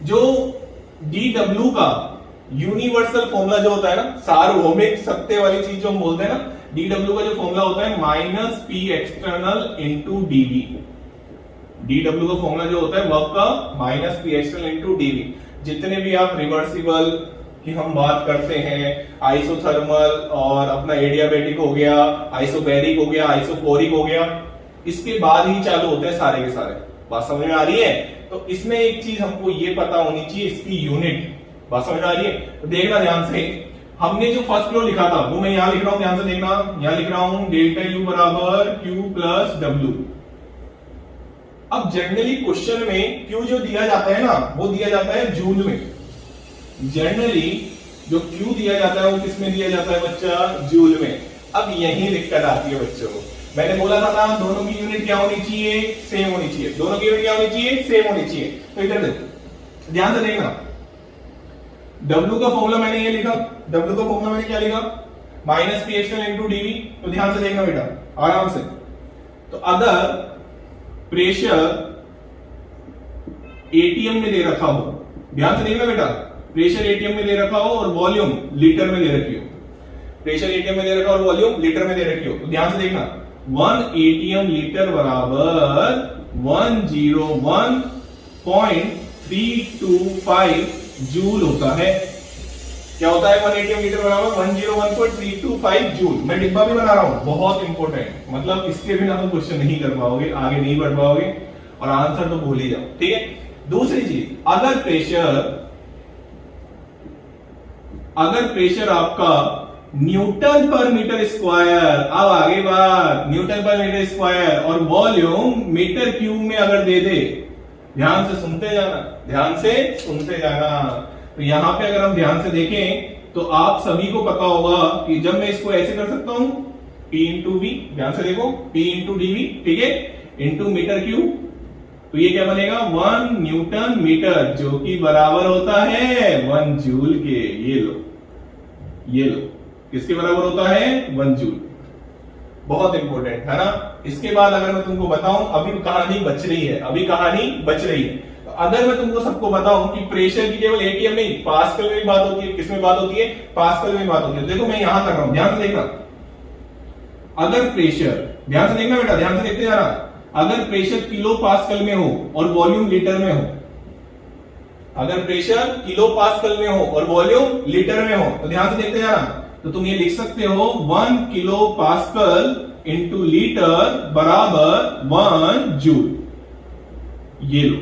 जो dw का universal formula जो होता है ना, सार्वभौमिक सत्य वाली चीज जो हम बोलते हैं ना, dw का जो फॉर्मूला होता है minus P external into dV. dw का फॉर्मूला जो होता है वर्क का minus P external into dV. जितने भी आप रिवर्सिबल की हम बात करते हैं, आइसोथर्मल और अपना एडियाबेटिक हो गया, आइसोबैरिक हो गया, आइसोकोरिक हो गया, इसके बाद ही चालू होते हैं सारे के सारे। बात समझ में आ रही है? तो इसमें एक चीज हमको ये पता होनी चाहिए, इसकी यूनिट। बात समझ में आ रही है? तो देखना ध्यान से, हमने जो फर्स्ट लॉ लिखा था वो मैं यहां लिख रहा हूं, ध्यान से देखना। यहां लिख रहा हूं डेल्टा यू बराबर क्यू प्लस डब्ल्यू। अब जनरली क्वेश्चन में क्यू जो दिया जाता है ना, वो दिया जाता है जूल में। जनरली जो क्यू दिया जाता है वो किस में दिया जाता है बच्चा? जूल में। अब यही दिक्कत आती है बच्चों को। मैंने बोला था ना दोनों की यूनिट क्या होनी चाहिए? सेम होनी चाहिए। दोनों की यूनिट क्या होनी चाहिए? सेम होनी चाहिए। तो इधर देखो, ध्यान से देखना, W का फॉर्मूला मैंने ये लिखा, W का फॉर्मूला मैंने क्या लिखा? Minus P external into dV. तो ध्यान से देखना बेटा, आराम से। तो अगर प्रेशर एटीएम में दे रखा हो, ध्यान से देखना बेटा, प्रेशर एटीएम में दे रखा हो और वॉल्यूम लीटर में दे रखी हो, प्रेशर एटीएम में दे रखा हो और वॉल्यूम लीटर में दे रखी हो, तो ध्यान से देखना 1 एटीएम लीटर बराबर 101.325 जूल होता है। क्या होता है? 1 एटीएम लीटर बराबर 101.325 जूल। मैं डिब्बा भी बना रहा हूं, बहुत इंपॉर्टेंट, मतलब इसके बिना तुम क्वेश्चन नहीं कर पाओगे, आगे नहीं बढ़ पाओगे और आंसर तो भूल ही जाओ। ठीक है, दूसरी चीज, अगर प्रेशर आपका न्यूटन पर मीटर स्क्वायर, अब आगे बात, न्यूटन पर मीटर स्क्वायर और वॉल्यूम मीटर क्यूब में अगर दे दे, ध्यान से सुनते जाना, ध्यान से सुनते जाना। तो यहां पे अगर हम ध्यान से देखें तो आप सभी को पता होगा कि जब मैं इसको ऐसे कर सकता हूं, P इंटू वी, ध्यान से देखो, P इंटू डीवी, ठीक है, इंटू मीटर क्यूब, तो ये क्या बनेगा? 1 न्यूटन मीटर, जो कि बराबर होता है 1 जूल के। ये लो, ये लो, किसके बराबर होता है? 1 जूल। बहुत इंपॉर्टेंट है ना। इसके बाद अगर मैं तुमको बताऊं, अभी कहानी बच रही है, अभी कहानी बच रही है। तो अगर मैं तुमको सबको बताऊं कि प्रेशर की केवल एटीएम नहीं, पास्कल में भी बात होती है। किसमें बात होती है? पास्कल में बात होती है। देखो मैं यहां कर रहा हूं, ध्यान से देखना। अगर प्रेशर, ध्यान से देखना बेटा, ध्यान से देखते जाना, अगर प्रेशर किलो पास्कल में हो और वॉल्यूम लीटर में हो, अगर प्रेशर किलो पास्कल में हो और वॉल्यूम लीटर में हो, तो ध्यान से देखते जाना। तो तुम ये लिख सकते हो 1 किलो पास्कल इंटू लीटर बराबर 1 जूल। ये लो,